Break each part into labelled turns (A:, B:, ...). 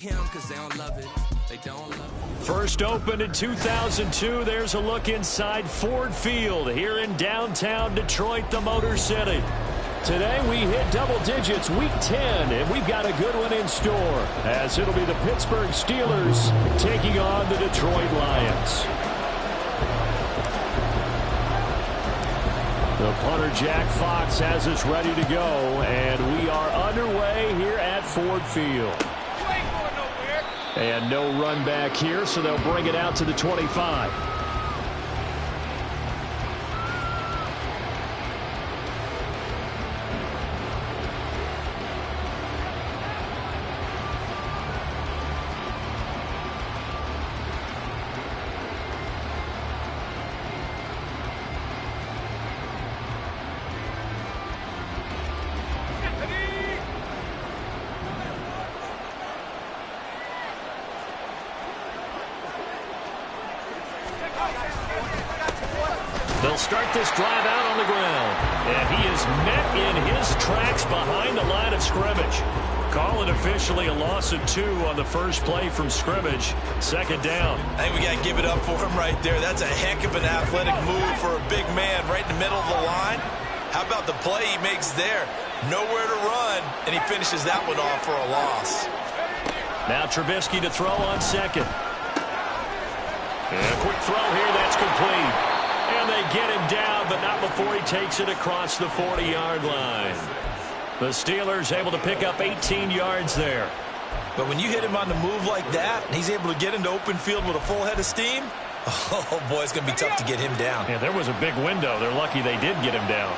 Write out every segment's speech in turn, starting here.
A: him because they don't love it. They don't love it.
B: First opened in 2002. There's a look inside Ford Field here in downtown Detroit, the Motor City. Today we hit double digits week 10, and we've got a good one in store, as it'll be the Pittsburgh Steelers taking on the Detroit Lions. The punter Jack Fox has us ready to go, and we are underway here at Ford Field. And no run back here, so they'll bring it out to the 25. They'll start this drive out on the ground. And he is met in his tracks behind the line of scrimmage. Call it officially a loss of 2 on the first play from scrimmage. Second down.
C: I think we got to give it up for him right there. That's a heck of an athletic move for a big man right in the middle of the line. How about the play he makes there? Nowhere to run, and he finishes that one off for a loss.
B: Now Trubisky to throw on second. And a quick throw here, that's complete. And they get him down, but not before he takes it across the 40-yard line. The Steelers able to pick up 18 yards there.
C: But when you hit him on the move like that, and he's able to get into open field with a full head of steam, oh, boy, it's going to be tough to get him down.
B: Yeah, there was a big window. They're lucky they did get him down.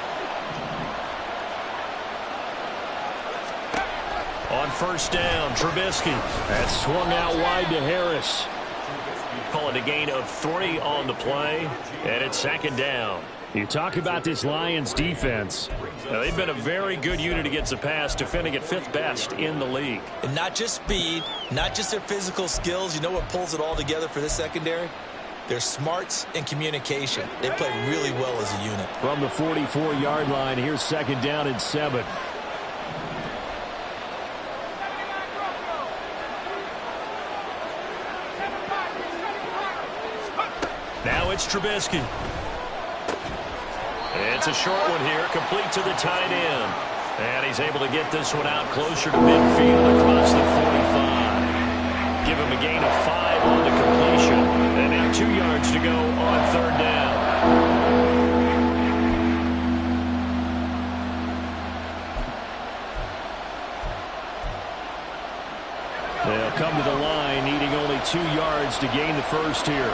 B: On first down, Trubisky. That's swung out wide to Harris. Call it a gain of 3 on the play, and it's second down. You talk about this Lions defense. Now, they've been a very good unit against the pass, defending at 5th best in the league.
C: And not just speed, not just their physical skills. You know what pulls it all together for this secondary? Their smarts and communication. They play really well as a unit.
B: From the 44-yard line, here's second down and 7. Now it's Trubisky. It's a short one here, complete to the tight end. And he's able to get this one out closer to midfield across the 45. Give him a gain of 5 on the completion. And now 2 yards to go on third down. They'll come to the line, needing only 2 yards to gain the first here.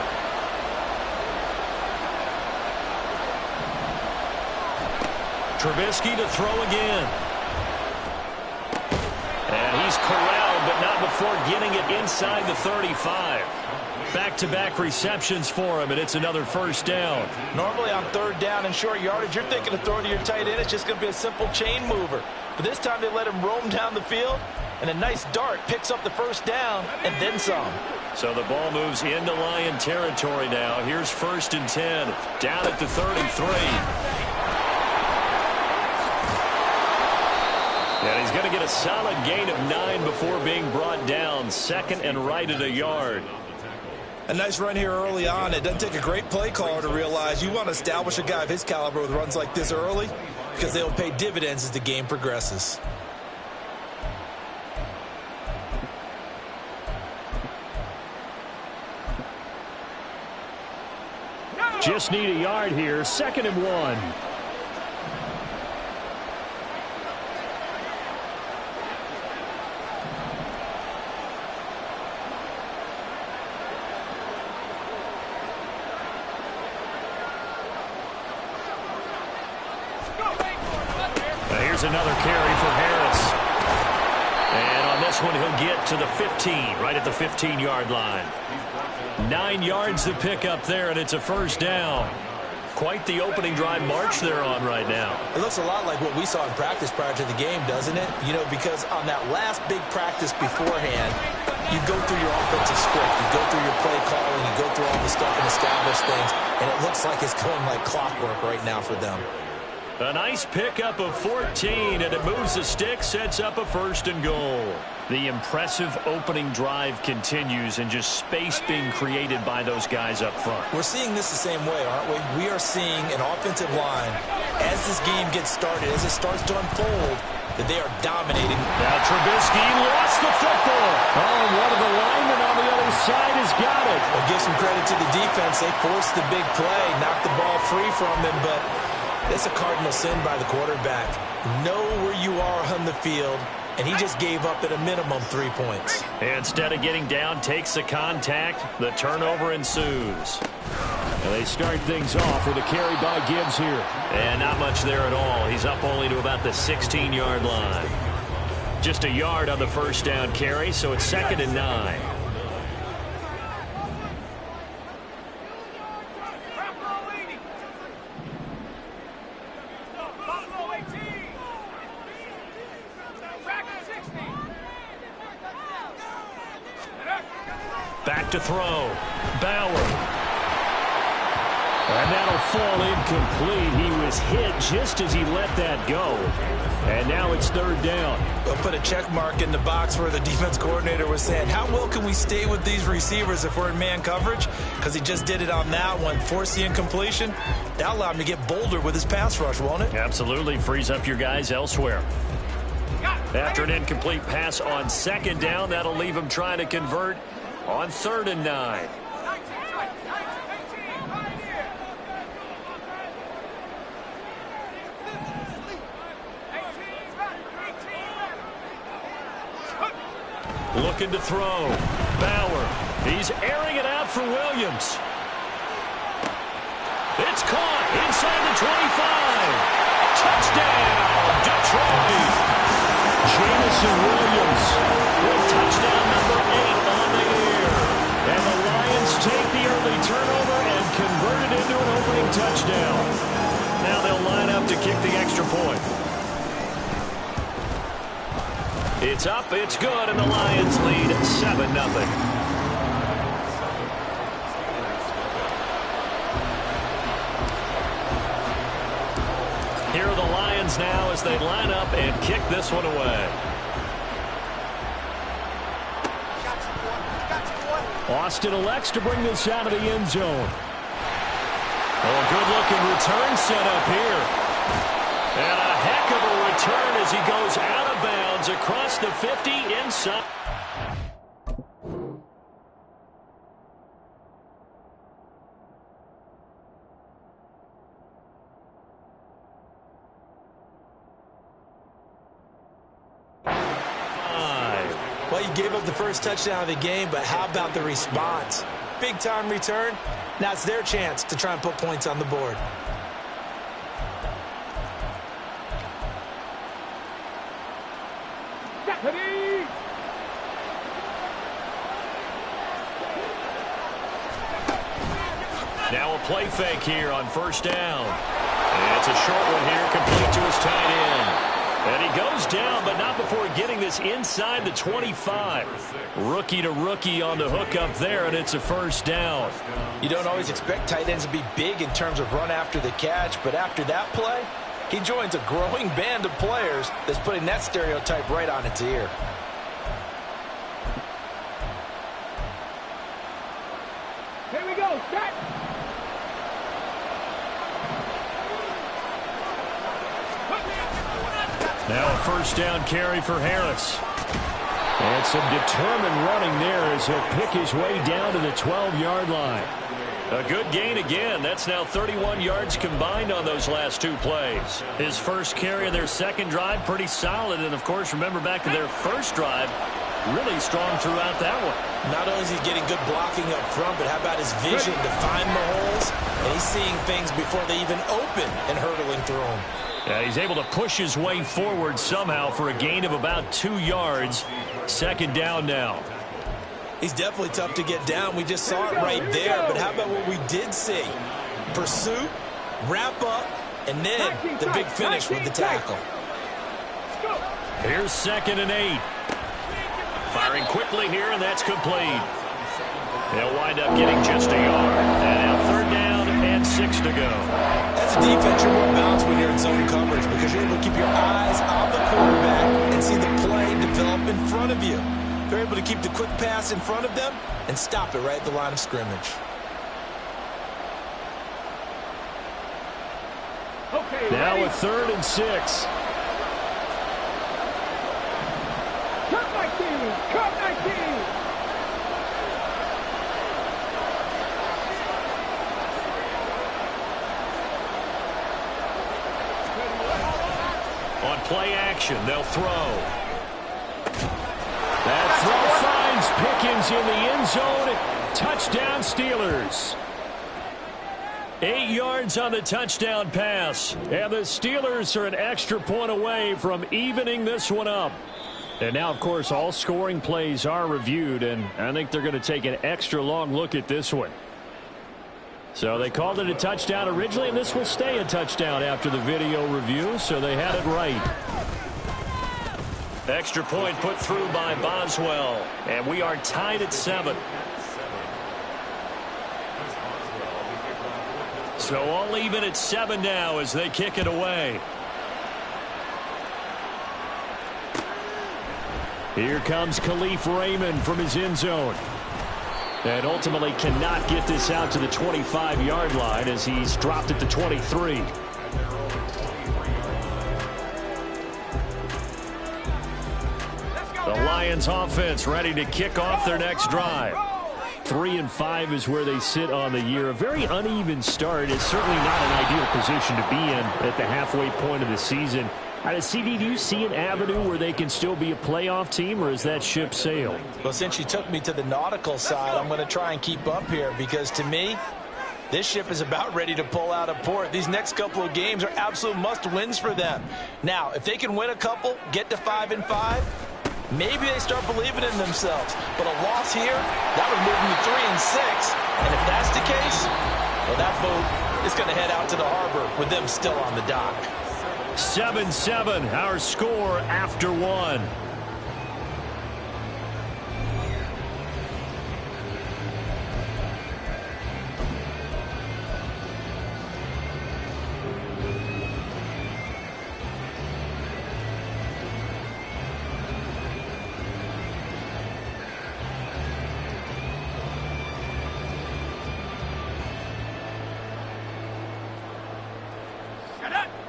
B: Trubisky to throw again. And he's corralled, but not before getting it inside the 35. Back-to-back receptions for him, and it's another first down.
C: Normally on third down and short yardage, you're thinking of throwing to your tight end. It's just going to be a simple chain mover. But this time they let him roam down the field, and a nice dart picks up the first down and then some.
B: So the ball moves into Lion territory now. Here's first and 10, down at the 33. And he's going to get a solid gain of 9 before being brought down. Second and right at a yard.
C: A nice run here early on. It doesn't take a great play caller to realize you want to establish a guy of his caliber with runs like this early, because they'll pay dividends as the game progresses.
B: Just need a yard here. Second and 1. Another carry for Harris. And on this one, he'll get to the 15, right at the 15-yard line. 9 yards to pick up there, and it's a first down. Quite the opening drive march they're on right now.
C: It looks a lot like what we saw in practice prior to the game, doesn't it? You know, because on that last big practice beforehand, you go through your offensive script, you go through your play calling, you go through all the stuff and establish things, and it looks like it's going like clockwork right now for them.
B: A nice pickup of 14, and it moves the stick, sets up a 1st and goal. The impressive opening drive continues, and just space being created by those guys up front.
C: We're seeing this the same way, aren't we? We are seeing an offensive line, as this game gets started, as it starts to unfold, that they are dominating.
B: Now Trubisky lost the football. Oh, and one of the linemen on the other side has got it.
C: Well, give some credit to the defense. They forced the big play, knocked the ball free from him, but it's a cardinal sin by the quarterback. Know where you are on the field, and he just gave up at a minimum 3 points.
B: Instead of getting down, takes the contact. The turnover ensues. And they start things off with a carry by Gibbs here. And not much there at all. He's up only to about the 16-yard line. Just a yard on the 1st down carry, so it's 2nd and 9. Back to throw. Bauer. And that'll fall incomplete. He was hit just as he let that go. And now it's 3rd down.
C: They'll put a check mark in the box where the defense coordinator was saying, how well can we stay with these receivers if we're in man coverage? Because he just did it on that one, forced the incompletion. That'll allow him to get bolder with his pass rush, won't it?
B: Absolutely. Frees up your guys elsewhere. After an incomplete pass on 2nd down, that'll leave him trying to convert on 3rd and 9. Looking to throw. Bauer. He's airing it out for Williams. It's caught inside the 25. Touchdown, Detroit. Jameson Williams with touchdown number 8 on the year. And the Lions take the early turnover and convert it into an opening touchdown. Now they'll line up to kick the extra point. It's up, it's good, and the Lions lead 7-0. Here are the Lions now as they line up and kick this one away. Austin elects to bring this out of the end zone. Oh, good-looking return set up here. And a heck of a return as he goes out of bounds across the 50 inside.
C: Well, you gave up the first touchdown of the game, but how about the response? Big-time return. Now it's their chance to try and put points on the board.
B: Now a play fake here on 1st down. And it's a short one here, complete to his tight end. And he goes down, but not before getting this inside the 25. Rookie to rookie on the hook up there, and it's a 1st down.
C: You don't always expect tight ends to be big in terms of run after the catch, but after that play, he joins a growing band of players that's putting that stereotype right on its ear.
D: Here we go, set.
B: Now a 1st down carry for Harris. And some determined running there as he'll pick his way down to the 12-yard line. A good gain again. That's now 31 yards combined on those last 2 plays. His first carry of their 2nd drive, pretty solid. And, of course, remember back to their 1st drive, really strong throughout that one.
C: Not only is he getting good blocking up front, but how about his vision to find the holes? And he's seeing things before they even open and hurdling through them.
B: Yeah, he's able to push his way forward somehow for a gain of about 2 yards. 2nd down now.
C: He's definitely tough to get down. We just saw it right there. But how about what we did see? Pursuit, wrap up, and then the big finish with the tackle.
B: Here's 2nd and 8. Firing quickly here, and that's complete. They'll wind up getting just a yard. And now 3rd down and 6 to go.
C: As a defense, you're more balanced when you're in zone coverage because you're able to keep your eyes on the quarterback and see the play develop in front of you. They're able to keep the quick pass in front of them and stop it right at the line of scrimmage.
D: Okay,
B: Now
D: ready?
B: a 3rd and 6.
D: Cut my team! Cut my team!
B: On play action, they'll throw. That throw finds Pickens in the end zone. Touchdown, Steelers. 8 yards on the touchdown pass. And the Steelers are an extra point away from evening this one up. And now, of course, all scoring plays are reviewed, and I think they're going to take an extra long look at this one. So they called it a touchdown originally, and this will stay a touchdown after the video review, so they had it right. Extra point put through by Boswell, and we are tied at 7. So all even at 7 now as they kick it away. Here comes Khalif Raymond from his end zone. And ultimately cannot get this out to the 25-yard line as he's dropped it to 23. The Lions offense ready to kick off their next drive. 3-5 is where they sit on the year. A very uneven start. It's certainly not an ideal position to be in at the halfway point of the season. CD, do you see an avenue where they can still be a playoff team, or is that ship sailed?
C: Well, since you took me to the nautical side, I'm going to try and keep up here because to me, this ship is about ready to pull out of port. These next couple of games are absolute must-wins for them. Now, if they can win a couple, get to 5-5, maybe they start believing in themselves. But a loss here, that would move them to 3-6. And if that's the case, well, that boat is going to head out to the harbor with them still on the dock.
B: 7-7, our score after 1.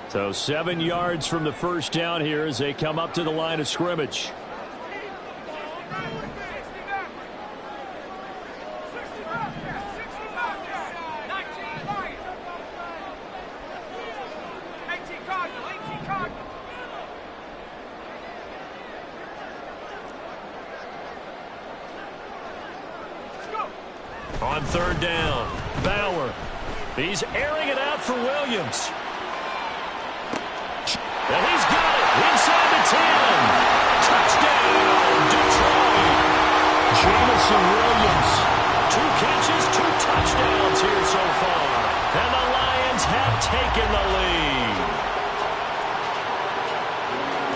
B: So 7 yards from the first down here as they come up to the line of scrimmage. On 3rd down, Bauer. He's airing it out for Williams. And he's got it inside the 10. Touchdown, Detroit. Jameson Williams. 2 catches, 2 touchdowns here so far. And the Lions have taken the lead.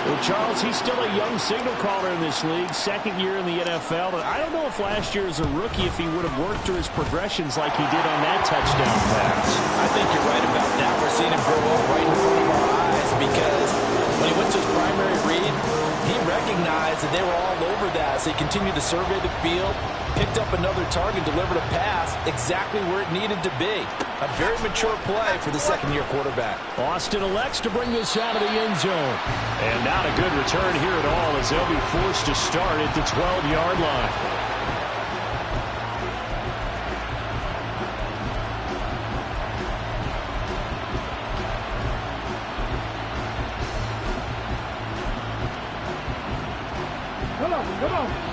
B: Well, Charles, he's still a young signal caller in this league. 2nd year in the NFL. But I don't know if last year as a rookie, if he would have worked through his progressions like he did on that touchdown pass.
C: I think you're right about that. We're seeing him grow up right in front of our eyes because when he went to his primary read, he recognized that they were all over that. So he continued to survey the field, picked up another target, delivered a pass exactly where it needed to be. A very mature play for the 2nd-year quarterback.
B: Austin elects to bring this out of the end zone. And not a good return here at all as they'll be forced to start at the 12-yard line.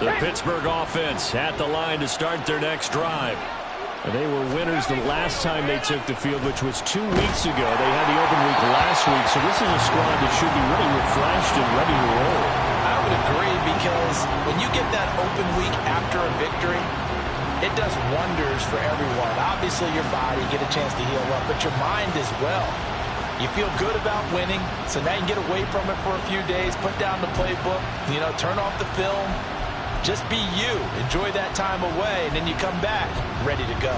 B: The Pittsburgh offense at the line to start their next drive. They were winners the last time they took the field, which was 2 weeks ago. They had the open week last week, so this is a squad that should be really refreshed and ready to roll.
C: I would agree because when you get that open week after a victory, it does wonders for everyone. Obviously, your body, get a chance to heal up, but your mind as well. You feel good about winning, so now you can get away from it for a few days, put down the playbook, turn off the film, Just be you. Enjoy that time away, and then you come back ready to go.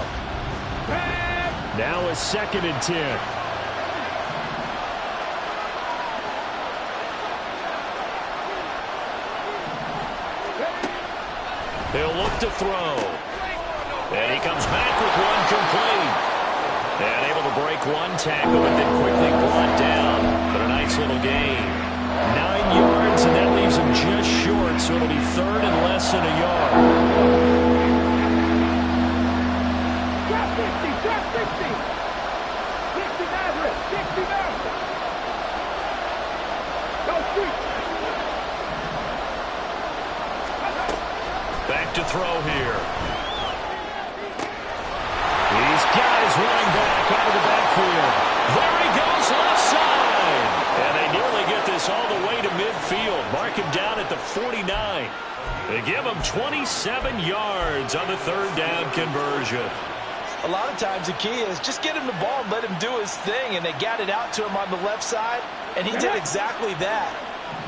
B: Now a 2nd and 10. He'll look to throw. And he comes back with one complete. And able to break one tackle, but then quickly brought down. But a nice little gain. 9 yards, and that leaves him just short, so it'll be 3rd and less than a yard.
D: Drop 50, drop 50. 60 Maverick, 60 Maverick. Go street.
B: Back to throw here. He's got his running back out of the backfield. There he goes, left side. And they nearly get this all the way to midfield. Mark him down at the 49. They give him 27 yards on the 3rd down conversion.
C: A lot of times the key is just get him the ball and let him do his thing, and they got it out to him on the left side, and he did exactly that.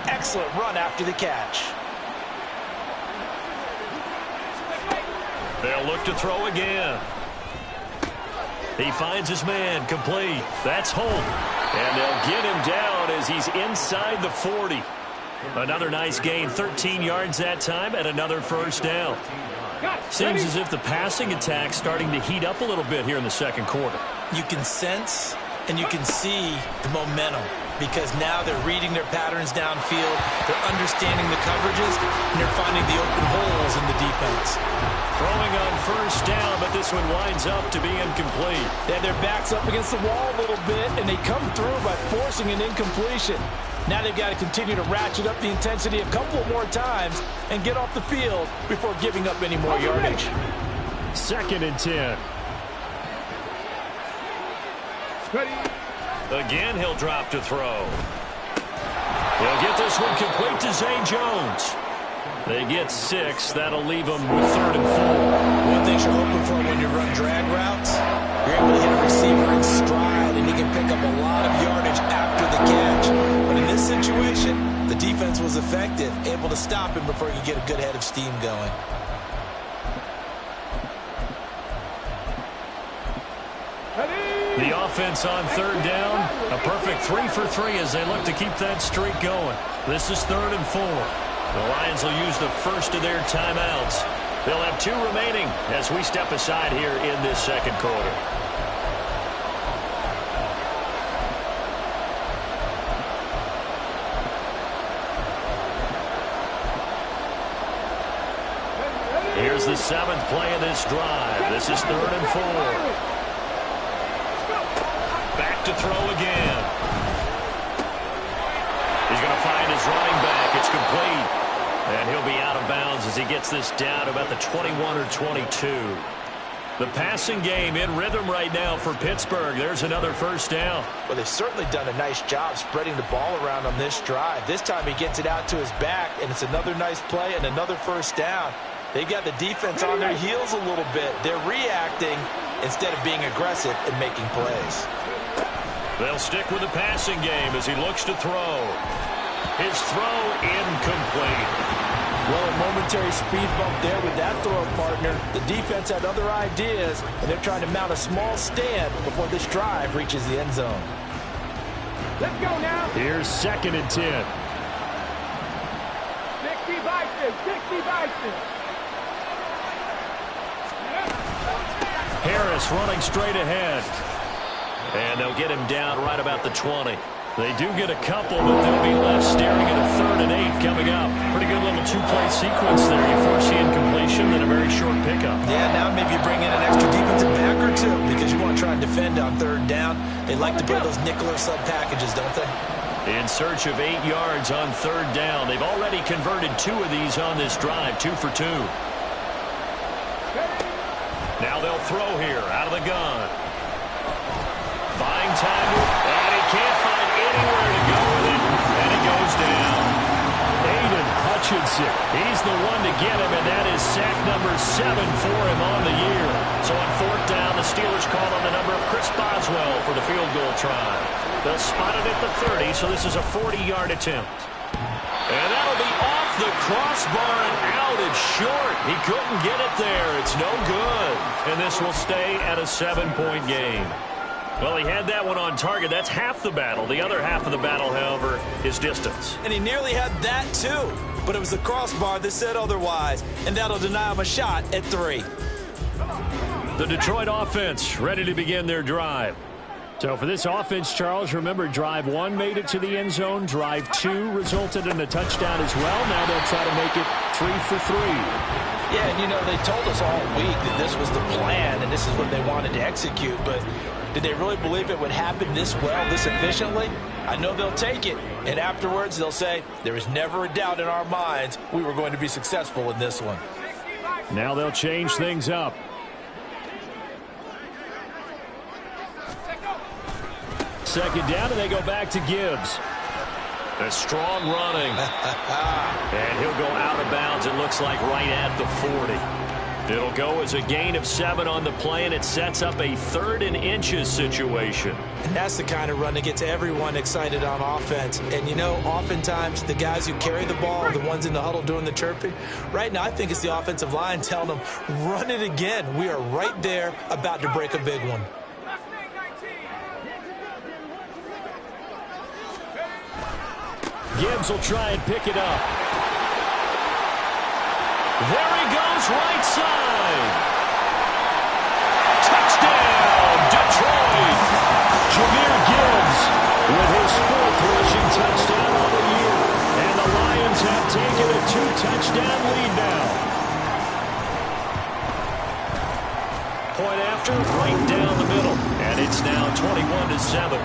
C: Excellent run after the catch.
B: They'll look to throw again. He finds his man, complete. That's Holt. And they'll get him down as he's inside the 40. Another nice gain, 13 yards that time, and another 1st down. Seems as if the passing attack's starting to heat up a little bit here in the 2nd quarter.
C: You can sense and you can see the momentum because now they're reading their patterns downfield, they're understanding the coverages, and they're finding the open holes in the defense.
B: Throwing on 1st down, but this one winds up to be incomplete.
C: They have their backs up against the wall a little bit, and they come through by forcing an incompletion. Now they've got to continue to ratchet up the intensity a couple more times and get off the field before giving up any more yardage.
B: 2nd and 10. Again, he'll drop to throw. He'll get this one complete to Zay Jones. They get 6. That'll leave them with 3rd and 4.
C: One thing you're hoping for when you run drag routes, you're able to hit a receiver in stride, and he can pick up a lot of yardage after the catch. But in this situation, the defense was effective, able to stop him before he could get a good head of steam going.
B: The offense on 3rd down, a perfect 3 for 3 as they look to keep that streak going. This is 3rd and 4. The Lions will use the first of their timeouts. They'll have 2 remaining as we step aside here in this 2nd quarter. Here's the 7th play of this drive. This is 3rd and 4. Back to throw again. He's going to find his running back. It's complete. And he'll be out of bounds as he gets this down about the 21 or 22. The passing game in rhythm right now for Pittsburgh. There's another 1st down.
C: Well, they've certainly done a nice job spreading the ball around on this drive. This time he gets it out to his back, and it's another nice play and another 1st down. They've got the defense on their heels a little bit. They're reacting instead of being aggressive and making plays.
B: They'll stick with the passing game as he looks to throw. His throw incomplete.
C: Well, a momentary speed bump there with that throw, partner. The defense had other ideas, and they're trying to mount a small stand before this drive reaches the end zone.
D: Let's go now.
B: Here's 2nd and 10.
D: 60 Bison, 60 Bison.
B: Harris running straight ahead. And they'll get him down right about the 20. They do get a couple, but they'll be left staring at a 3rd and 8 coming up. Pretty good little 2-play sequence there. You force the incompletion, then a very short pickup.
C: Yeah, now maybe you bring in an extra defensive back or 2 because you want to try and defend on 3rd down. They like to build those nickel or sub packages, don't they?
B: In search of 8 yards on 3rd down. They've already converted 2 of these on this drive, 2 for 2. Now they'll throw here out of the gun. Buying time, and he can't find anywhere to go with it, and it goes down. Aiden Hutchinson, he's the one to get him, and that is sack number 7 for him on the year. So on 4th down, the Steelers call on the number of Chris Boswell for the field goal try. They'll spot it at the 30, so this is a 40-yard attempt. And that'll be off off the crossbar and out. It's short. He couldn't get it there. It's no good. And this will stay at a 7-point game. Well, he had that one on target. That's half the battle. The other half of the battle, however, is distance.
C: And he nearly had that, too. But it was the crossbar that said otherwise. And that'll deny him a shot at 3.
B: The Detroit offense ready to begin their drive. So for this offense, Charles, remember, drive 1 made it to the end zone. Drive 2 resulted in a touchdown as well. Now they'll try to make it 3 for 3.
C: Yeah, and you know, they told us all week that this was the plan and this is what they wanted to execute. But did they really believe it would happen this well, this efficiently? I know they'll take it. And afterwards, they'll say, there was never a doubt in our minds we were going to be successful in this one.
B: Now they'll change things up. Second down, and they go back to Gibbs. A strong running. And he'll go out of bounds, it looks like, right at the 40. It'll go as a gain of 7 on the play, and it sets up a 3rd and inches situation.
C: And that's the kind of run that gets everyone excited on offense. And, you know, oftentimes the guys who carry the ball are the ones in the huddle doing the chirping. Right now, I think it's the offensive line telling them, run it again. We are right there about to break a big one.
B: Gibbs will try and pick it up. There he goes, right side. Touchdown, Detroit. Jahmyr Gibbs with his 4th rushing touchdown of the year. And the Lions have taken a 2-touchdown lead now. Point after, right down the middle. And it's now 21-7.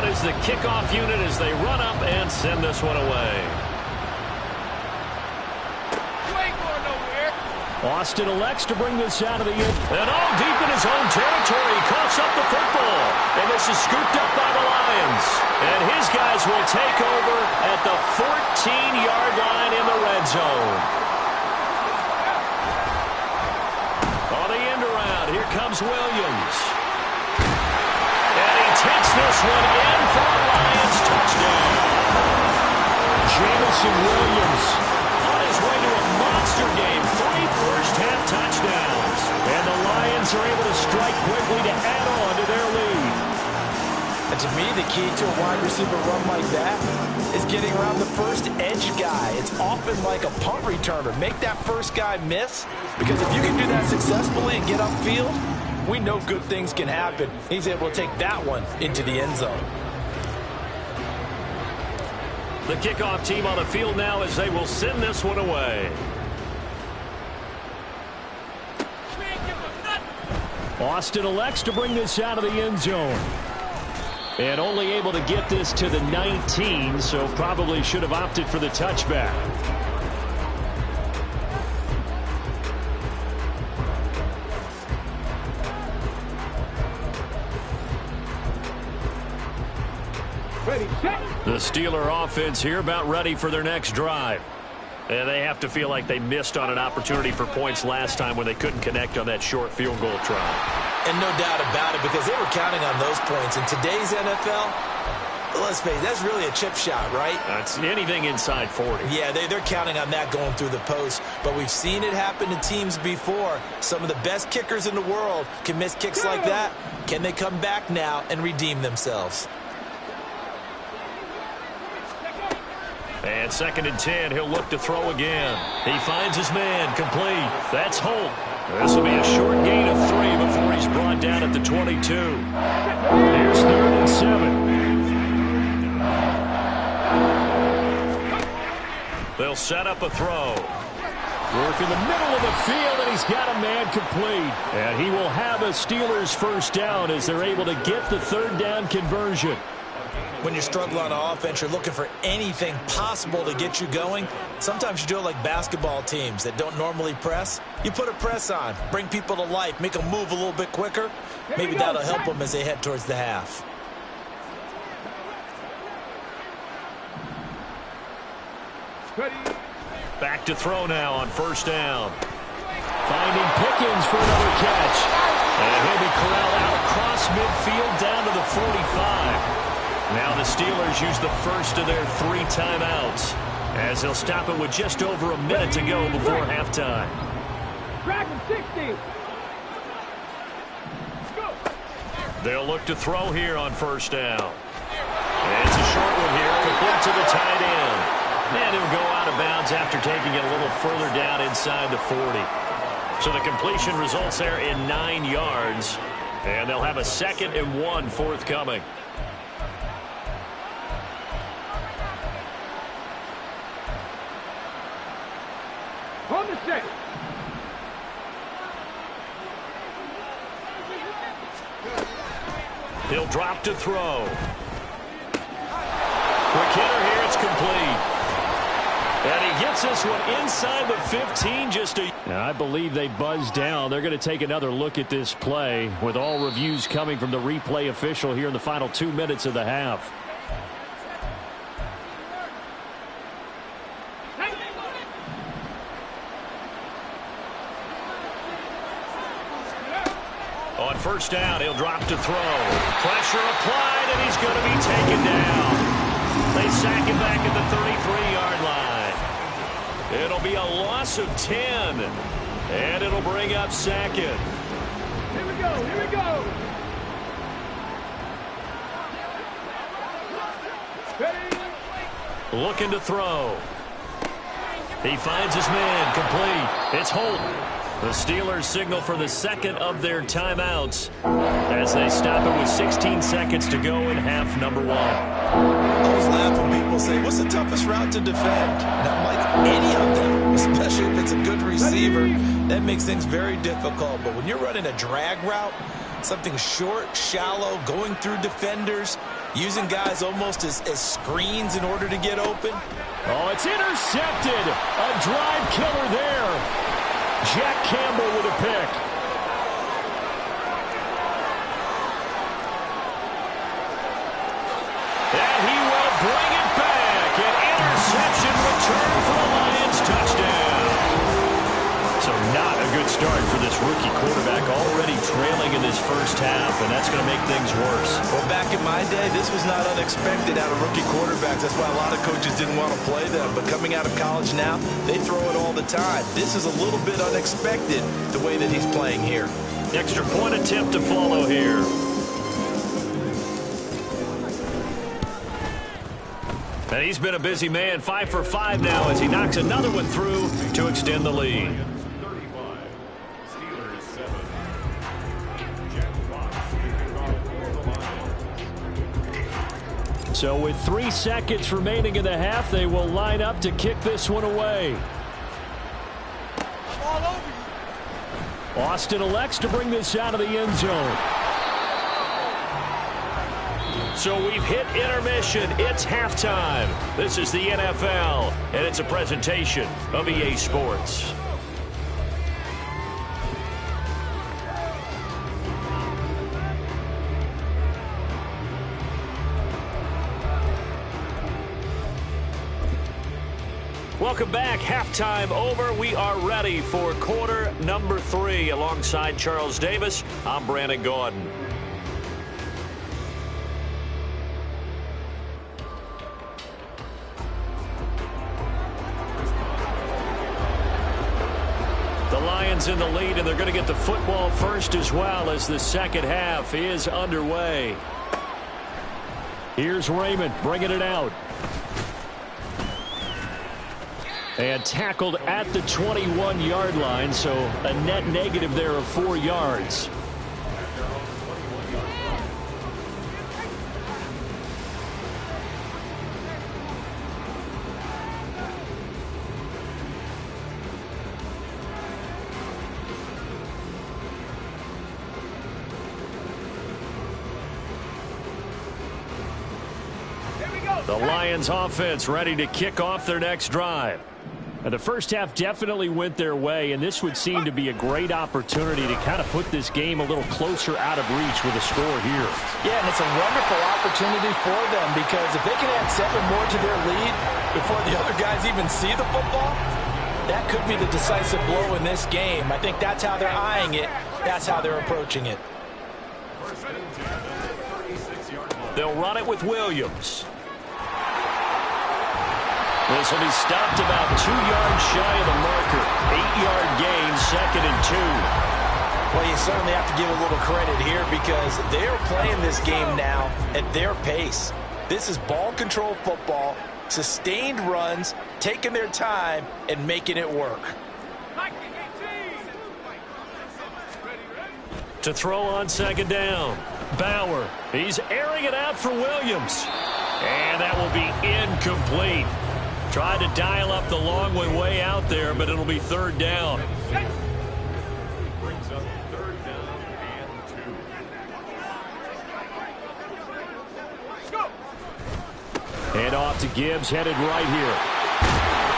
B: Is the kickoff unit as they run up and send this one away. Austin elects to bring this out of the end. And all deep in his own territory. He coughs up the football. And this is scooped up by the Lions. And his guys will take over at the 14-yard line in the red zone. On the end around, here comes Williams. Takes this one in for a Lions touchdown. Jameson Williams on his way to a monster game. 3 first-half touchdowns. And the Lions are able to strike quickly to add on to their lead.
C: And to me, the key to a wide receiver run like that is getting around the first edge guy. It's often like a punt returner. Make that first guy miss, because if you can do that successfully and get upfield, we know good things can happen. He's able to take that one into the end zone.
B: The kickoff team on the field now as they will send this one away. Austin elects to bring this out of the end zone. And only able to get this to the 19, so probably should have opted for the touchback. The Steeler offense here about ready for their next drive. And they have to feel like they missed on an opportunity for points last time when they couldn't connect on that short field goal try.
C: And no doubt about it, because they were counting on those points. In today's NFL, let's face it, that's really a chip shot, right?
B: That's anything inside 40.
C: Yeah, they're counting on that going through the post. But we've seen it happen to teams before. Some of the best kickers in the world can miss kicks like that. Can they come back now and redeem themselves?
B: And 2nd and 10, he'll look to throw again. He finds his man, complete. That's Holt. This will be a short gain of 3 before he's brought down at the 22. Here's 3rd and 7. They'll set up a throw. Work in the middle of the field, and he's got a man complete. And he will have a Steelers first down as they're able to get the 3rd down conversion.
C: When you're struggling on offense, you're looking for anything possible to get you going. Sometimes you do it like basketball teams that don't normally press. You put a press on, bring people to life, make them move a little bit quicker. Maybe that'll help them as they head towards the half.
B: Back to throw now on 1st down. Finding Pickens for another catch. And he'll be corralled out across midfield down to the 45. Now the Steelers use the first of their 3 timeouts, as they'll stop it with just over a minute to go before halftime.
D: Dragon 60.
B: They'll look to throw here on first down. It's a short one here, complete to the tight end. And he'll go out of bounds after taking it a little further down inside the 40. So the completion results there in 9 yards. And they'll have a 2nd and 1 forthcoming.
D: On the set.
B: He'll drop to throw. Quick hitter here, it's complete. And he gets this one inside the 15. I believe they buzzed down. They're going to take another look at this play, with all reviews coming from the replay official here in the final 2 minutes of the half. On first down, he'll drop to throw. Pressure applied, and he's going to be taken down. They sack him back at the 33-yard line. It'll be a loss of 10, and it'll bring up 2nd.
D: Here we go, here we go. Ready?
B: Looking to throw. He finds his man, complete. It's Holt. The Steelers signal for the 2nd of their timeouts as they stop it with 16 seconds to go in half number 1.
C: I always laugh when people say, what's the toughest route to defend? And I'm like, any of them, especially if it's a good receiver. That makes things very difficult. But when you're running a drag route, something short, shallow, going through defenders, using guys almost as screens in order to get open.
B: Oh, it's intercepted. A drive killer there. Jack Campbell with a pick. And he will bring it back. An interception return for a Lions touchdown. So not a good start for this rookie quarterback, already trailing in this first half, and that's going to make things worse.
C: Well, back in my day, this was not unexpected out of rookie quarterbacks. That's why a lot of coaches didn't want to play them. But coming out of college now, they throw it all the time. This is a little bit unexpected, the way that he's playing here.
B: Extra point attempt to follow here. And he's been a busy man, 5 for 5 now as he knocks another one through to extend the lead. So with 3 seconds remaining in the half, they will line up to kick this one away. Austin elects to bring this out of the end zone. So we've hit intermission. It's halftime. This is the NFL, and it's a presentation of EA Sports. Welcome back. Halftime over. We are ready for quarter number 3. Alongside Charles Davis, I'm Brandon Gaudin. The Lions in the lead, and they're going to get the football first as well as the second half is underway. Here's Raymond bringing it out. And tackled at the 21-yard line, so a net negative there of 4 yards. The Lions offense ready to kick off their next drive. And the first half definitely went their way, and this would seem to be a great opportunity to kind of put this game a little closer out of reach with a score here.
E: Yeah, and it's a wonderful opportunity for them, because if they can add 7 more to their lead before the other guys even see the football, that could be the decisive blow in this game. I think that's how they're eyeing it. That's how they're approaching it.
B: They'll run it with Williams. This will be stopped about 2 yards shy of the marker. 8-yard gain, 2nd and 2.
E: Well, you certainly have to give a little credit here because they're playing this game now at their pace. This is ball control football, sustained runs, taking their time, and making it work.
B: To throw on 2nd down. Bauer, he's airing it out for Williams. And that will be incomplete. Tried to dial up the long one way out there, but it'll be 3rd down.
F: Brings up 3rd down and 2.
B: Hand off to Gibbs, headed right here.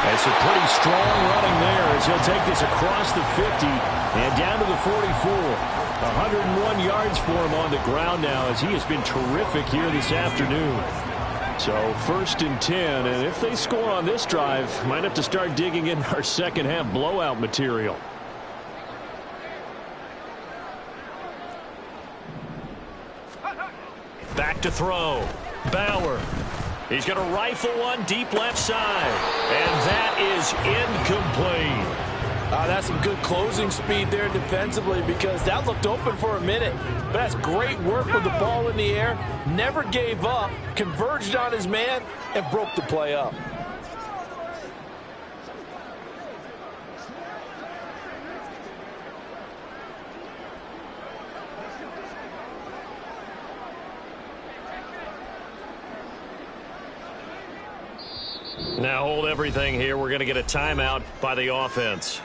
B: That's a pretty strong running there as he'll take this across the 50 and down to the 44. 101 yards for him on the ground now as he has been terrific here this afternoon. So 1st and 10, and if they score on this drive, might have to start digging in our second half blowout material. Back to throw. Bauer. He's going to rifle one deep left side. And that is incomplete.
E: That's some good closing speed there defensively because that looked open for a minute. But that's great work with the ball in the air. Never gave up, converged on his man, and broke the play up.
B: Now hold everything here. We're going to get a timeout by the offense.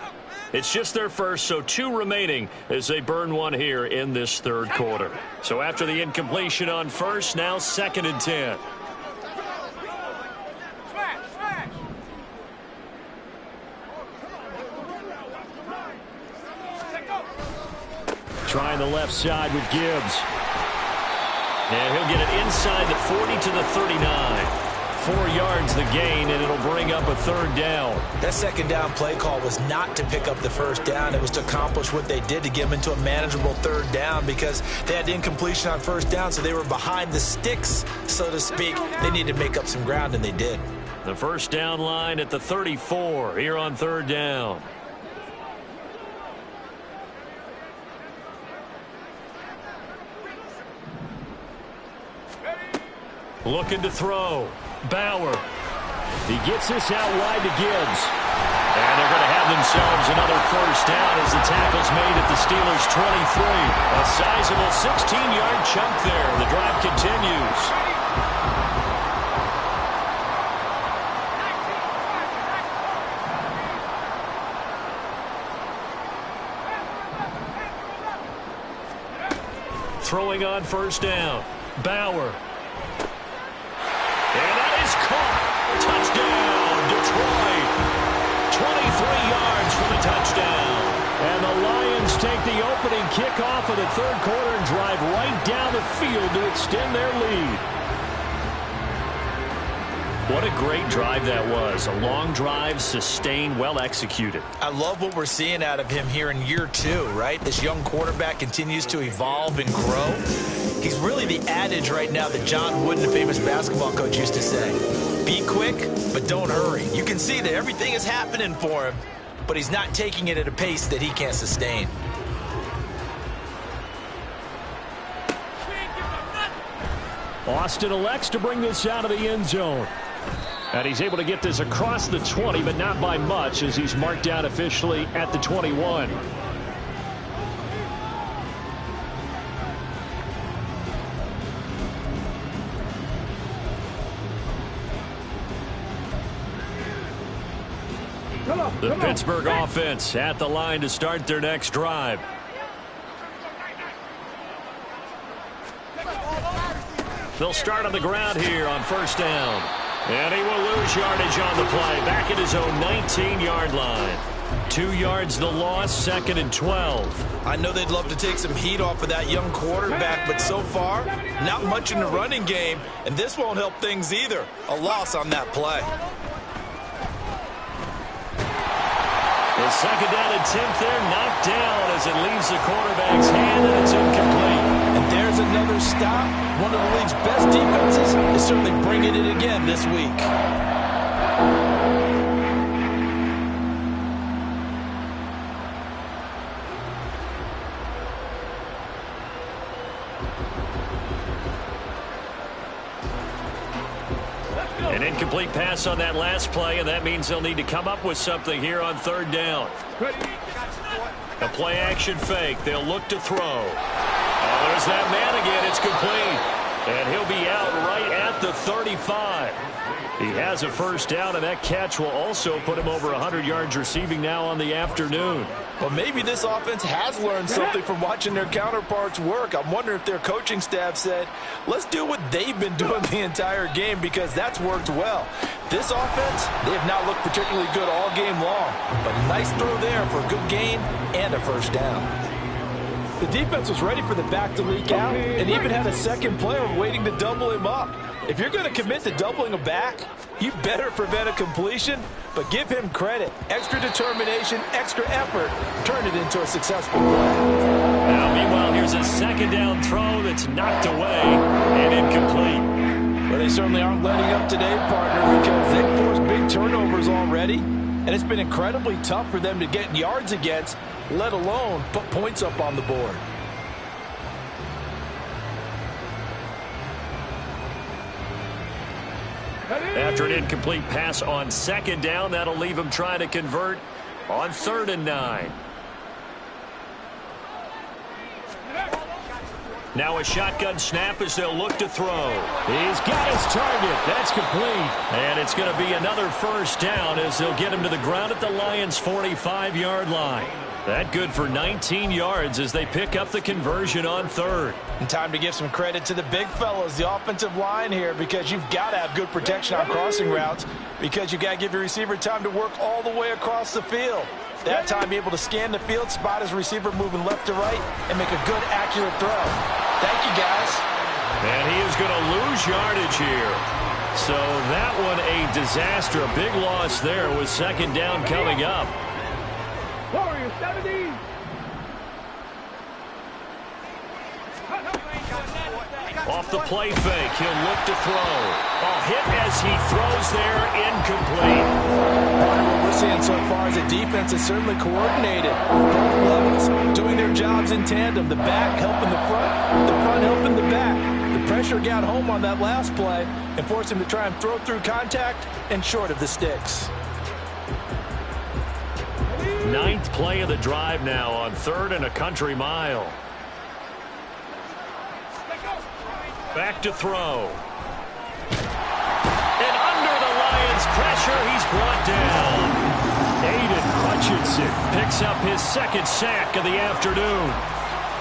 B: It's just their first, so 2 remaining as they burn one here in this 3rd quarter. So after the incompletion on 1st, now 2nd and 10. Trying the left side with Gibbs. And he'll get it inside the 40 to the 39. 4 yards the gain, and it'll bring up a 3rd down.
E: That 2nd down play call was not to pick up the 1st down. It was to accomplish what they did to get them into a manageable 3rd down because they had incompletion on 1st down, so they were behind the sticks, so to speak. They needed to make up some ground, and they did.
B: The 1st down line at the 34 here on 3rd down. Looking to throw. Bauer. He gets this out wide to Gibbs. And they're going to have themselves another 1st down as the tackle's made at the Steelers' 23. A sizable 16-yard chunk there. The drive continues. Throwing on 1st down. Bauer. And that is caught. Touchdown, Detroit. 23 yards for the touchdown. And the Lions take the opening kickoff of the 3rd quarter and drive right down the field to extend their lead. What a great drive that was. A long drive, sustained, well executed.
E: I love what we're seeing out of him here in year 2, right? This young quarterback continues to evolve and grow. He's really the adage right now that John Wooden, the famous basketball coach, used to say. Be quick, but don't hurry. You can see that everything is happening for him, but he's not taking it at a pace that he can't sustain.
B: Austin elects to bring this out of the end zone. And he's able to get this across the 20, but not by much as he's marked down officially at the 21. The Pittsburgh offense at the line to start their next drive. They'll start on the ground here on 1st down. And he will lose yardage on the play. Back at his own 19-yard line. 2 yards the loss, 2nd and 12.
C: I know they'd love to take some heat off of that young quarterback, but so far, not much in the running game, and this won't help things either. A loss on that play.
B: The second down attempt there knocked down as it leaves the quarterback's hand, and it's incomplete.
E: And there's another stop. One of the league's best defenses is certainly bringing it again this week.
B: An incomplete pass on that last play, and that means they'll need to come up with something here on third down. A play-action fake. They'll look to throw. Oh, there's that man again. It's complete. And he'll be out right at the 35. He has a first down, and that catch will also put him over 100 yards receiving now on the afternoon.
C: Well, maybe this offense has learned something from watching their counterparts work. I'm wondering if their coaching staff said, let's do what they've been doing the entire game, because that's worked well. This offense, they have not looked particularly good all game long, but nice throw there for a good gain and a first down. The defense was ready for the back to leak out and even had a second player waiting to double him up. If you're going to commit to doubling a back, you better prevent a completion, but give him credit. Extra determination, extra effort, turn it into a successful play.
B: Now, meanwhile, here's a second down throw that's knocked away and incomplete.
C: Well, they certainly aren't letting up today, partner, because they've forced big turnovers already, and it's been incredibly tough for them to get yards against, let alone put points up on the board.
B: After an incomplete pass on second down, that'll leave him trying to convert on 3rd and 9. Now a shotgun snap as they'll look to throw. He's got his target. That's complete. And it's going to be another first down as they'll get him to the ground at the Lions' 45-yard line. That good for 19 yards as they pick up the conversion on 3rd.
C: And time to give some credit to the big fellas, the offensive line here, because you've got to have good protection on crossing routes, because you've got to give your receiver time to work all the way across the field. That time, be able to scan the field, spot his receiver moving left to right, and make a good, accurate throw. Thank you, guys.
B: And he is going to lose yardage here. So that one a disaster. A big loss there with second down coming up.
D: Warriors 70.
B: Off the play fake, he'll look to throw. A hit as he throws there, incomplete.
C: What we're seeing so far is a defense is certainly coordinated. Both levels doing their jobs in tandem. The back helping the front helping the back. The pressure got home on that last play and forced him to try and throw through contact and short of the sticks.
B: 9th play of the drive now on 3rd and a country mile. Back to throw. And under the Lions' pressure, he's brought down. Aiden Hutchinson picks up his second sack of the afternoon.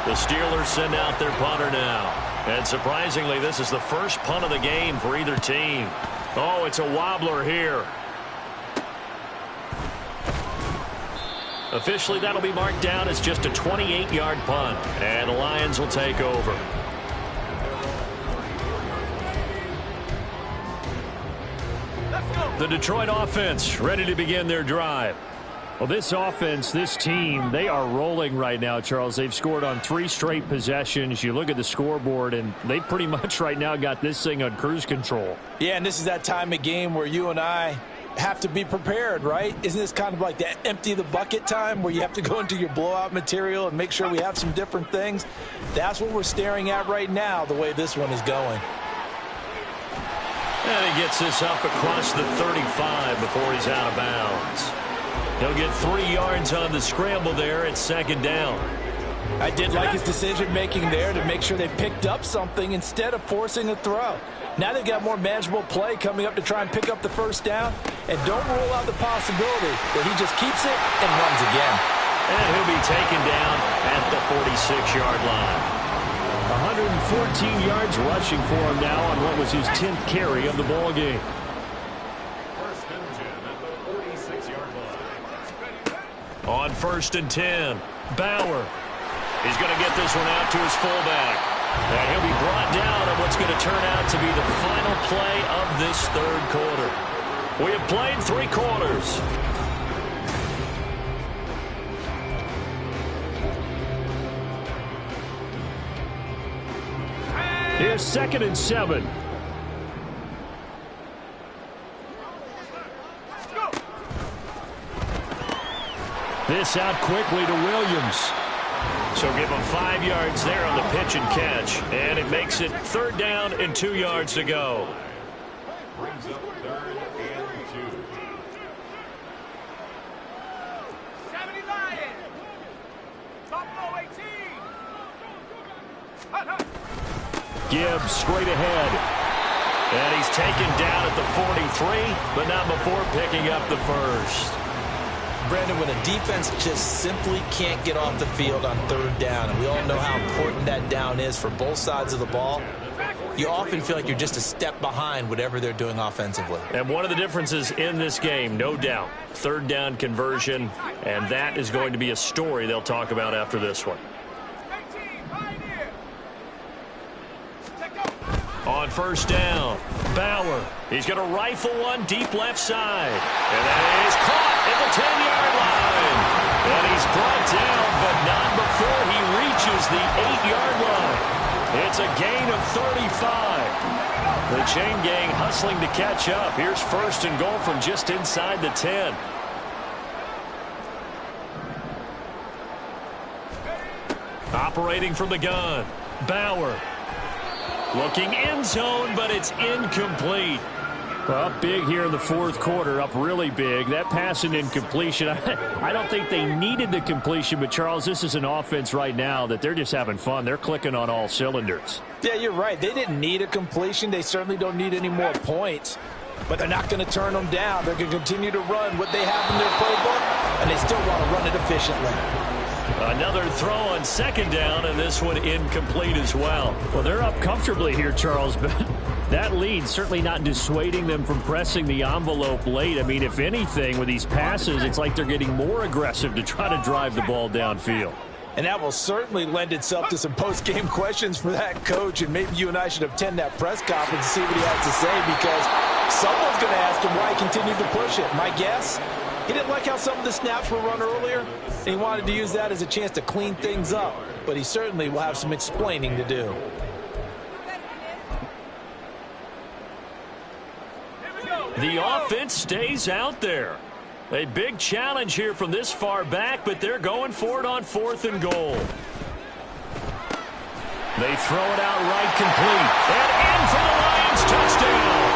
B: The Steelers send out their punter now. And surprisingly, this is the first punt of the game for either team. Oh, it's a wobbler here. Officially, that'll be marked down as just a 28-yard punt. And the Lions will take over. The Detroit offense ready to begin their drive. Well, this offense, this team, they are rolling right now, Charles. They've scored on 3 straight possessions. You look at the scoreboard, and they pretty much right now got this thing on cruise control.
C: Yeah, and this is that time of game where you and I have to be prepared, right? Isn't this kind of like that empty the bucket time where you have to go into your blowout material and make sure we have some different things? That's what we're staring at right now, the way this one is going.
B: And he gets this up across the 35 before he's out of bounds. He'll get 3 yards on the scramble there at second down.
C: I did like his decision-making there to make sure they picked up something instead of forcing a throw. Now they've got more manageable play coming up to try and pick up the first down. And don't rule out the possibility that he just keeps it and runs again.
B: And he'll be taken down at the 46-yard line. 114 yards rushing for him now on what was his 10th carry of the ball game. On 1st and 10, Bauer. He's going to get this one out to his fullback. And he'll be brought down on what's going to turn out to be the final play of this 3rd quarter. We have played 3 quarters. Here's 2nd and 7. This out quickly to Williams. So give him 5 yards there on the pitch and catch. And it makes it 3rd down and 2 yards to go.
F: Brings up 3rd and 2.
D: 70 Lions. Buffalo 18.
B: Gibbs straight ahead. And he's taken down at the 43, but not before picking up the first.
E: Brandon, when a defense just simply can't get off the field on 3rd down, and we all know how important that down is for both sides of the ball, you often feel like you're just a step behind whatever they're doing offensively.
B: And one of the differences in this game, no doubt, 3rd down conversion, and that is going to be a story they'll talk about after this one. On 1st down, Bauer. He's going to rifle one deep left side. And that is caught at the 10-yard line. And he's brought down, but not before he reaches the 8-yard line. It's a gain of 35. The chain gang hustling to catch up. Here's 1st and goal from just inside the 10. Operating from the gun, Bauer. Looking end zone, but it's incomplete. Well, big here in the 4th quarter, up really big. That pass and incompletion, I don't think they needed the completion, but, Charles, this is an offense right now that they're just having fun. They're clicking on all cylinders.
E: Yeah, you're right. They didn't need a completion. They certainly don't need any more points, but they're not going to turn them down. They're going to continue to run what they have in their playbook, and they still want to run it efficiently.
B: Another throw on 2nd down, and this one incomplete as well. Well, they're up comfortably here, Charles, but that lead certainly not dissuading them from pressing the envelope late. I mean, if anything, with these passes, it's like they're getting more aggressive to try to drive the ball downfield.
E: And that will certainly lend itself to some post-game questions for that coach, and maybe you and I should attend that press conference and see what he has to say, because someone's going to ask him why he continued to push it. My guess, he didn't like how some of the snaps were run earlier, and he wanted to use that as a chance to clean things up. But he certainly will have some explaining to do.
B: The offense stays out there. A big challenge here from this far back, but they're going for it on 4th and goal. They throw it out right, complete. And in for the Lions, touchdown.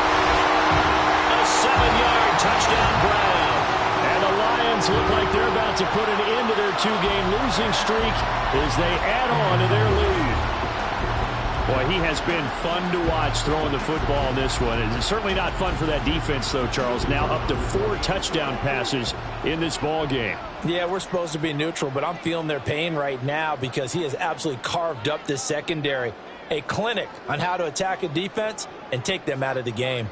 B: A 7-yard touchdown Brown. And the Lions look like they're about to put an end to their 2-game losing streak as they add on to their lead. Boy, he has been fun to watch throwing the football in this one. It's certainly not fun for that defense, though, Charles. Now up to 4 touchdown passes in this ball game.
E: Yeah, we're supposed to be neutral, but I'm feeling their pain right now because he has absolutely carved up this secondary. A clinic on how to attack a defense and take them out of the game.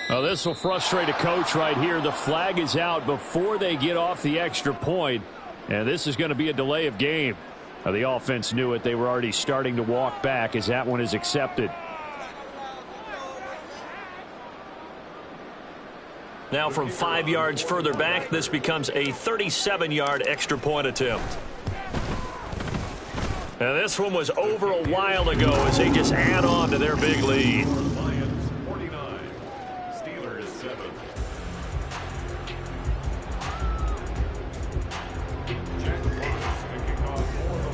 B: Well, this will frustrate a coach right here. The flag is out before they get off the extra point, and this is going to be a delay of game. Now, the offense knew it. They were already starting to walk back as that one is accepted. Now from 5 yards further back, this becomes a 37-yard extra point attempt. And this one was over a while ago as they just add on to their big lead.
F: Lions 49, Steelers 7. Jack Fox picking off for the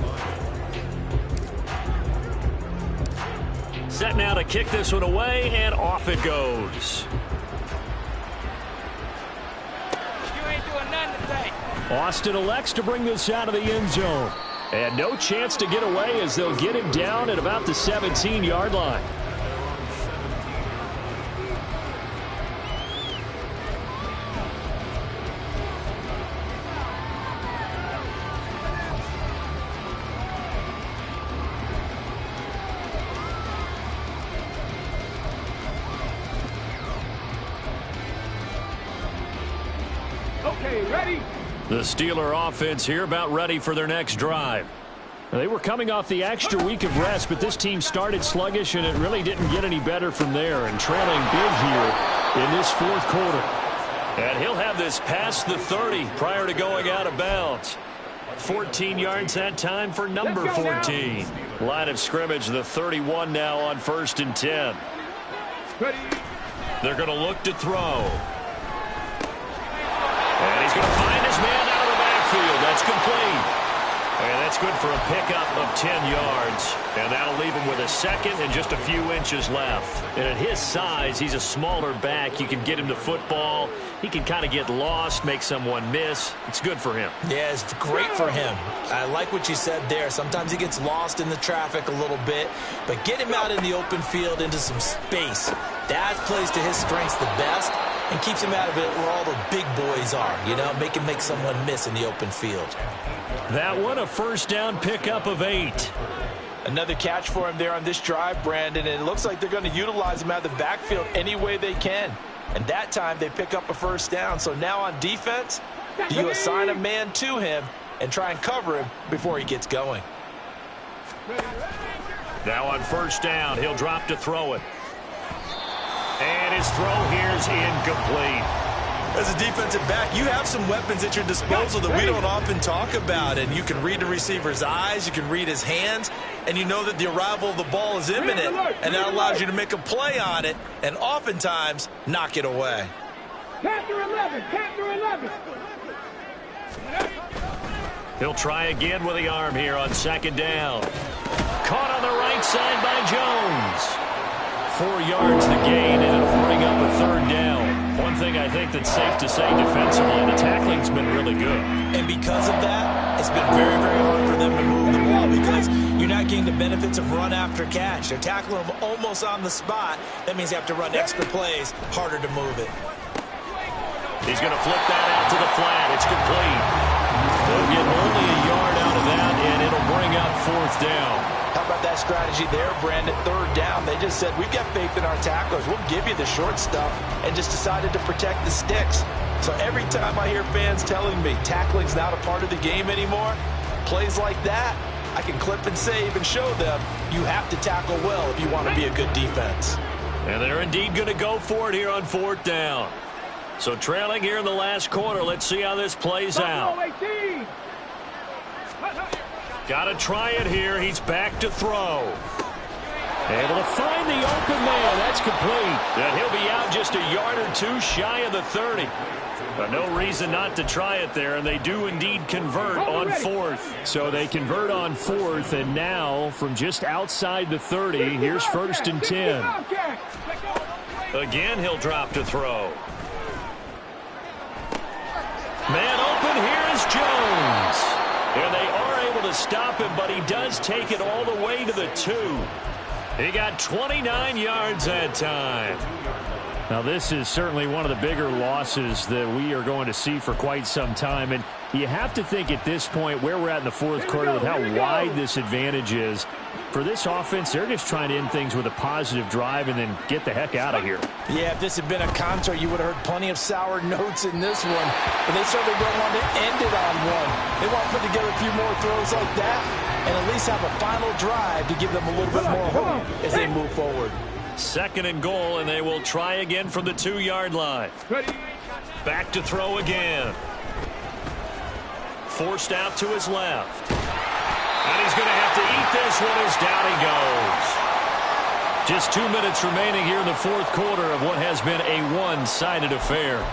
F: Lions.
B: Set now to kick this one away, and off it goes. Austin elects to bring this out of the end zone. And no chance to get away as they'll get him down at about the 17-yard line. The Steeler offense here about ready for their next drive. They were coming off the extra week of rest, but this team started sluggish, and it really didn't get any better from there, and trailing big here in this fourth quarter. And he'll have this past the 30 prior to going out of bounds. 14 yards that time for number 14. Line of scrimmage, the 31 now on 1st and 10. They're going to look to throw. And he's going to find his man out of the backfield. That's complete. And that's good for a pickup of 10 yards. And that'll leave him with a second and just a few inches left. And at his size, he's a smaller back. You can get him to football. He can kind of get lost, make someone miss. It's good for him.
E: Yeah, it's great for him. I like what you said there. Sometimes he gets lost in the traffic a little bit. But get him out in the open field into some space. That plays to his strengths the best and keeps him out of it where all the big boys are. You know, make him make someone miss in the open field.
B: That one, a first down pickup of 8.
E: Another catch for him there on this drive, Brandon, and it looks like they're going to utilize him out of the backfield any way they can. And that time they pick up a first down. So now on defense, you assign a man to him and try and cover him before he gets going.
B: Now on first down, he'll drop to throw it. And his throw here's incomplete.
C: As a defensive back, you have some weapons at your disposal that we don't often talk about. And you can read the receiver's eyes, you can read his hands, and you know that the arrival of the ball is imminent. And that allows you to make a play on it and oftentimes knock it away.
D: Capture 11, capture 11.
B: He'll try again with the arm here on second down. Caught on the right side by Jones. 4 yards the gain, and it'll bring up a third down. One thing I think that's safe to say defensively, the tackling's been really good.
E: And because of that, it's been very, very hard for them to move the ball because you're not getting the benefits of run after catch. They're tackling them almost on the spot. That means you have to run extra plays, harder to move it.
B: He's going to flip that out to the flat. It's complete. They'll get only a yard out of that, and it'll bring up fourth down.
E: How about that strategy there, Brandon? Third down. They just said, we've got faith in our tacklers. We'll give you the short stuff, and just decided to protect the sticks. So every time I hear fans telling me tackling's not a part of the game anymore, plays like that, I can clip and save and show them you have to tackle well if you want to be a good defense.
B: And they're indeed going to go for it here on fourth down. So trailing here in the last quarter, let's see how this plays out. Got to try it here. He's back to throw. Able to find the open man. That's complete. And he'll be out just a yard or two shy of the 30. But no reason not to try it there, and they do indeed convert on fourth. So they convert on fourth, and now from just outside the 30, here's 1st and 10. Again, he'll drop to throw. Man open, here is Jones. And they are able to stop him, but he does take it all the way to the 2. He got 29 yards that time. Now, this is certainly one of the bigger losses that we are going to see for quite some time. And you have to think at this point where we're at in the fourth quarter with how wide this advantage is. For this offense, they're just trying to end things with a positive drive and then get the heck out of here.
E: Yeah, if this had been a concert, you would have heard plenty of sour notes in this one. But they certainly don't want to end it on one. They want to put together a few more throws like that and at least have a final drive to give them a little bit more hope as they move forward.
B: 2nd and goal, and they will try again from the 2-yard line. Back to throw again. Forced out to his left. And he's going to have to eat this one as down he goes. Just 2 minutes remaining here in the fourth quarter of what has been a one-sided affair.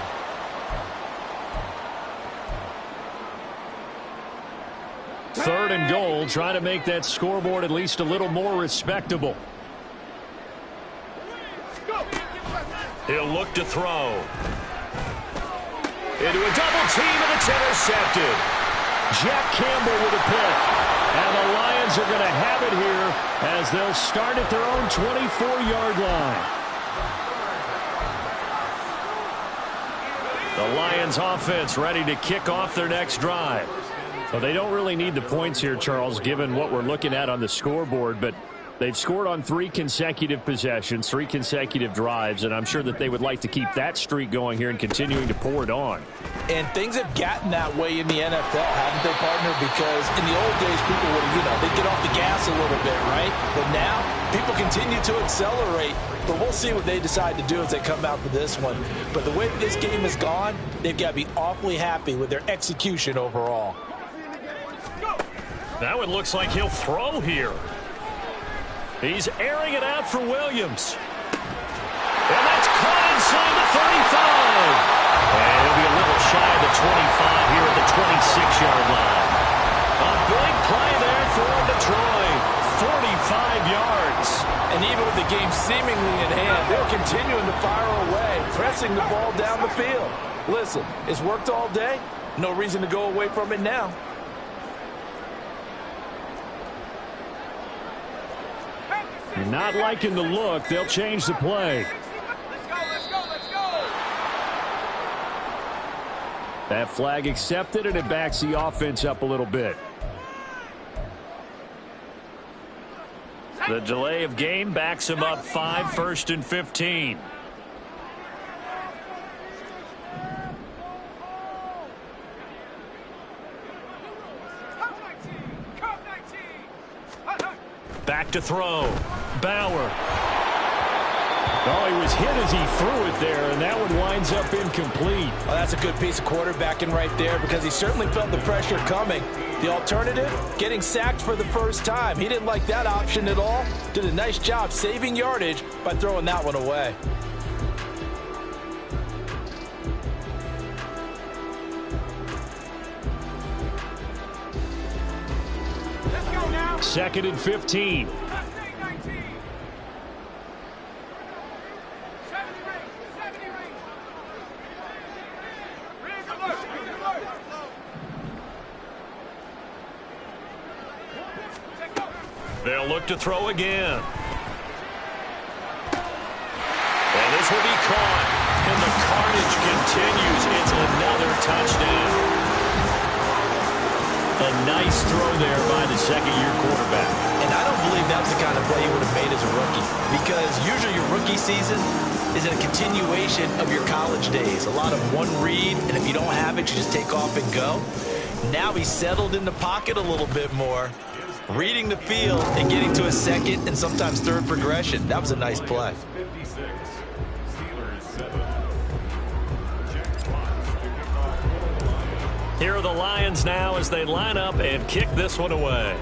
B: Third and goal, trying to make that scoreboard at least a little more respectable. He'll look to throw. Into a double team, and it's intercepted. Jack Campbell with a pick. And the Lions are going to have it here as they'll start at their own 24-yard line. The Lions offense ready to kick off their next drive. Well, they don't really need the points here, Charles, given what we're looking at on the scoreboard, but They've scored on 3 consecutive possessions, 3 consecutive drives, and I'm sure that they would like to keep that streak going here and continuing to pour it on.
E: And things have gotten that way in the NFL, haven't they, partner? Because in the old days, people would, they'd get off the gas a little bit, right? But now, people continue to accelerate. But we'll see what they decide to do as they come out for this one. But the way this game has gone, they've got to be awfully happy with their execution overall.
B: Now it looks like he'll throw here. He's airing it out for Williams. And that's caught inside the 35. And he'll be a little shy of the 25 here at the 26-yard line. A big play there for Detroit. 45 yards.
E: And even with the game seemingly in hand, they're continuing to fire away, pressing the ball down the field. Listen, it's worked all day. No reason to go away from it now.
B: Not liking the look. They'll change the play. That flag accepted, and it backs the offense up a little bit. The delay of game backs him up 5, 1st and 15. Back to throw. Bauer. Oh, he was hit as he threw it there, and that one winds up incomplete.
E: Oh, that's a good piece of quarterbacking right there because he certainly felt the pressure coming. The alternative, getting sacked for the first time. He didn't like that option at all. Did a nice job saving yardage by throwing that one away.
D: Let's go now.
B: 2nd and 15. They'll look to throw again. And this will be caught. And the carnage continues. It's another touchdown. A nice throw there by the second-year quarterback.
E: And I don't believe that was the kind of play he would have made as a rookie. Because usually your rookie season is a continuation of your college days. A lot of one read, and if you don't have it, you just take off and go. Now he's settled in the pocket a little bit more, reading the field and getting to a second and sometimes third progression. That was a nice play.
B: Here are the Lions now as they line up and kick this one away.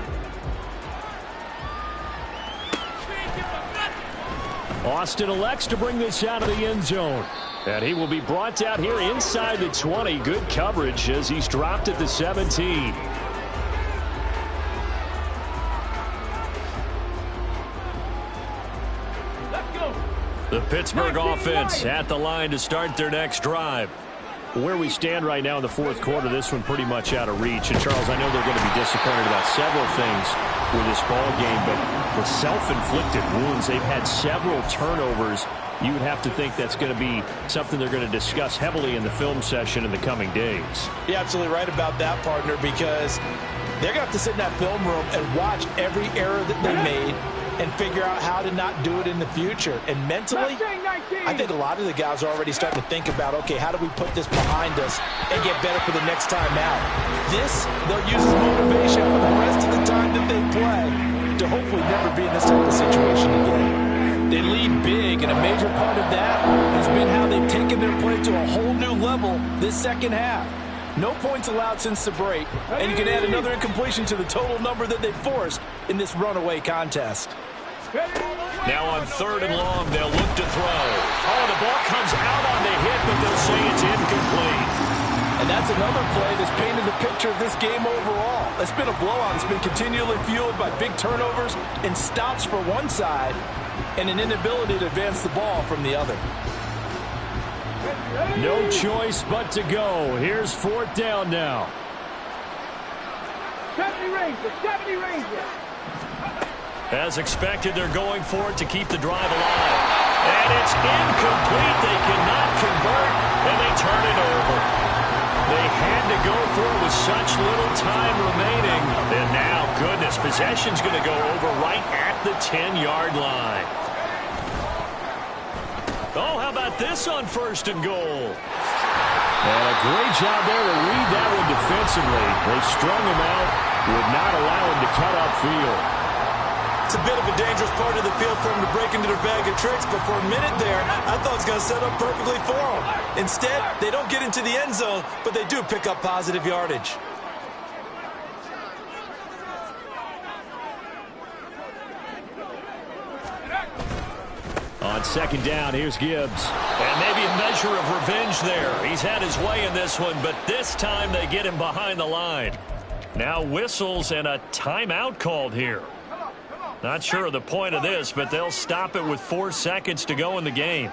B: Austin elects to bring this out of the end zone. And he will be brought out here inside the 20. Good coverage as he's dropped at the 17. The Pittsburgh offense at the line to start their next drive. Where we stand right now in the fourth quarter, this one pretty much out of reach. And, Charles, I know they're going to be disappointed about several things with this ball game, but the self-inflicted wounds, they've had several turnovers. You would have to think that's going to be something they're going to discuss heavily in the film session in the coming days.
E: You're absolutely right about that, partner, because they're going to have to sit in that film room and watch every error that they made and figure out how to not do it in the future. And mentally, I think a lot of the guys are already starting to think about, okay, how do we put this behind us and get better for the next time out? This, they'll use as motivation for the rest of the time that they play to hopefully never be in this type of situation again. They lead big, and a major part of that has been how they've taken their play to a whole new level this second half. No points allowed since the break, and you can add another incompletion to the total number that they forced in this runaway contest.
B: Now on 3rd and long, they'll look to throw. Oh, the ball comes out on the hit, but they'll say it's incomplete.
E: And that's another play that's painted the picture of this game overall. It's been a blowout. It's been continually fueled by big turnovers and stops for one side and an inability to advance the ball from the other.
B: No choice but to go. Here's 4th down now.
D: 70 Rangers, 70 Rangers.
B: As expected, they're going for it to keep the drive alive. And it's incomplete. They cannot convert, and they turn it over. They had to go for it with such little time remaining. And now, goodness, possession's going to go over right at the 10-yard line. Oh, how about this on 1st and goal? And a great job there to read that one defensively. They strung him out, would not allow him to cut upfield.
E: It's a bit of a dangerous part of the field for him to break into their bag of tricks, but for a minute there, I thought it was going to set up perfectly for him. Instead, they don't get into the end zone, but they do pick up positive yardage.
B: On 2nd down, here's Gibbs. And maybe a measure of revenge there. He's had his way in this one, but this time they get him behind the line. Now whistles and a timeout called here. Not sure of the point of this, but they'll stop it with 4 seconds to go in the game.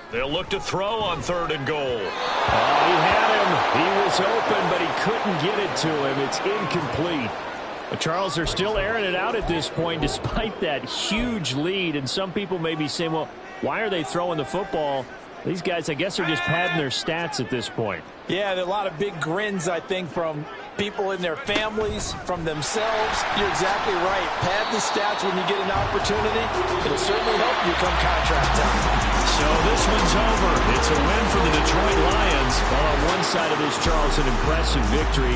B: They'll look to throw on 3rd and goal. Oh, he had him. He was open, but he couldn't get it to him. It's incomplete. But Charles, are still airing it out at this point despite that huge lead. And some people may be saying, well, why are they throwing the football? These guys, I guess, are just padding their stats at this point.
E: Yeah, there are a lot of big grins, I think, from people in their families, from themselves. You're exactly right. Pad the stats when you get an opportunity. It'll certainly help you come contract time.
B: So this one's over. It's a win for the Detroit Lions. Well, on one side of this, Charles, an impressive victory.